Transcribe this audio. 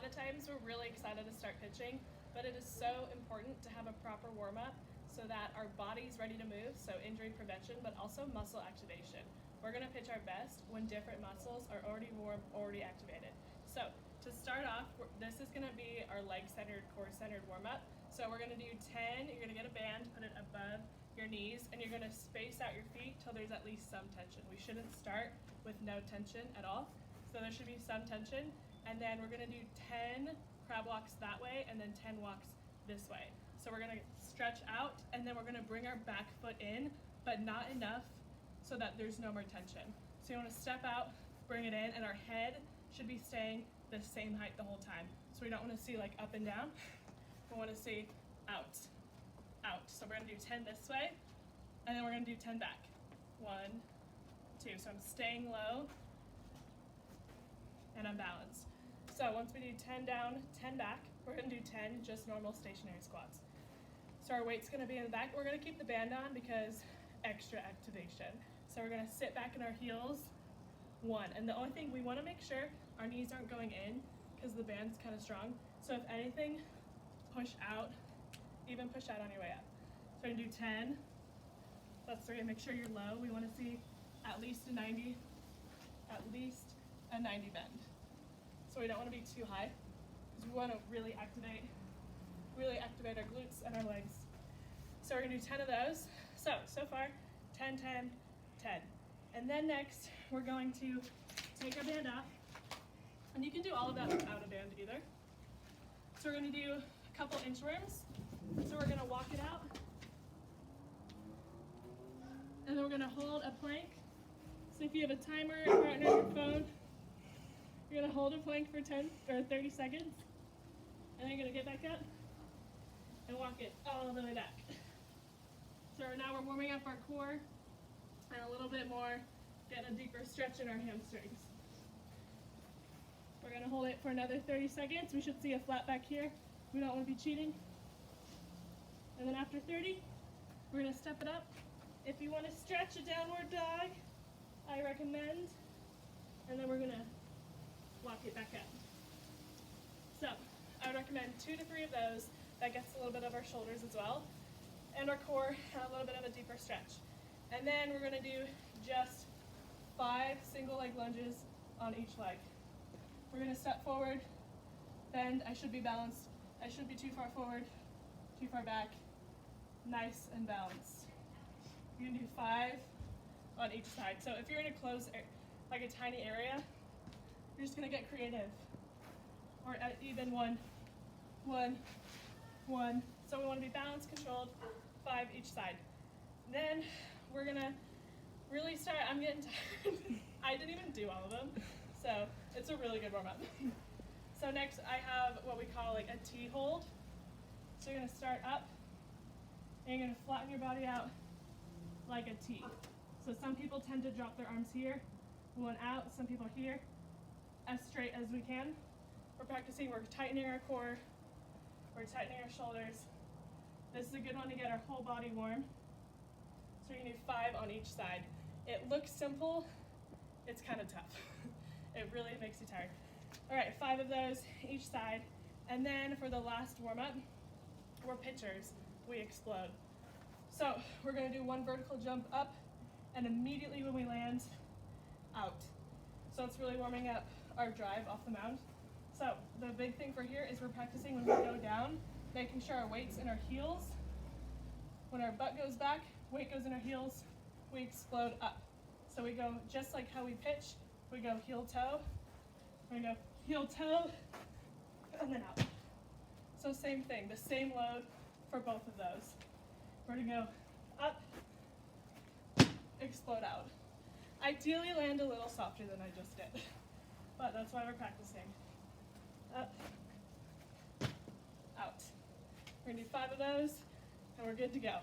of times we're really excited to start pitching, but it is so important to have a proper warm-up so that our body's ready to move, so injury prevention, but also muscle activation. We're gonna pitch our best when different muscles are already warm, already activated. So to start off, this is gonna be our leg-centered, core-centered warm-up. So we're gonna do 10, you're gonna get a band, put it above your knees, and you're gonna space out your feet till there's at least some tension. We shouldn't start with no tension at all. So there should be some tension. And then we're gonna do 10 crab walks that way and then 10 walks this way. So we're gonna stretch out and then we're gonna bring our back foot in, but not enough so that there's no more tension. So you wanna step out, bring it in, and our head should be staying the same height the whole time. So we don't wanna see like up and down. We wanna see out, out. So we're gonna do 10 this way, and then we're gonna do 10 back. 1, 2, so I'm staying low, and I'm balanced. So once we do 10 down, 10 back, we're gonna do 10 just normal stationary squats. So our weight's gonna be in the back. We're gonna keep the band on because extra activation. So we're gonna sit back in our heels, 1. And the only thing, we wanna make sure our knees aren't going in because the band's kind of strong. So if anything, push out, even push out on your way up. So we're gonna do 10, that's 3, and make sure you're low. We wanna see at least a 90 bend. So we don't want to be too high because we want to really activate our glutes and our legs. So we're going to do 10 of those. So far, 10, 10, 10. And then next, we're going to take our band off. And you can do all of that without a band either. So we're going to do a couple inchworms. So we're going to walk it out. And then we're going to hold a plank. So if you have a timer or partner on your phone, you're gonna hold a plank for 10 or 30 seconds, and then you're gonna get back up and walk it all the way back. So now we're warming up our core and a little bit more, getting a deeper stretch in our hamstrings. We're gonna hold it for another 30 seconds. We should see a flat back here. We don't wanna be cheating. And then after 30, we're gonna step it up. If you wanna stretch a downward dog, I recommend. And then we're gonna walk it back up. So I would recommend 2 to 3 of those. That gets a little bit of our shoulders as well, and our core, and a little bit of a deeper stretch. And then we're gonna do just 5 single leg lunges on each leg. We're gonna step forward, bend. I should be balanced. I shouldn't be too far forward, too far back. Nice and balanced. You're gonna do 5 on each side. So if you're in a closed, like a tiny area, you're just gonna get creative. Or at even 1, 1, 1. So we wanna be balanced, controlled, 5 each side. Then we're gonna really start, I'm getting tired. I didn't even do all of them. So it's a really good warm up. So next I have what we call like a T hold. So you're gonna start up and you're gonna flatten your body out like a T. So some people tend to drop their arms here, one out, some people here. As straight as we can. We're practicing, we're tightening our core, we're tightening our shoulders. This is a good one to get our whole body warm. So you're gonna do 5 on each side. It looks simple, it's kind of tough. It really makes you tired. All right, 5 of those each side. And then for the last warm up, we're pitchers, we explode. So we're gonna do 1 vertical jump up, and immediately when we land, out. So it's really warming up our drive off the mound. So the big thing for here is we're practicing when we go down, making sure our weight's in our heels. When our butt goes back, weight goes in our heels, we explode up. So we go just like how we pitch, we go heel toe, we're gonna go heel toe, and then out. So same thing, the same load for both of those. We're gonna go up, explode out. Ideally land a little softer than I just did, but that's why we're practicing. Up, out. We're gonna do 5 of those, and we're good to go.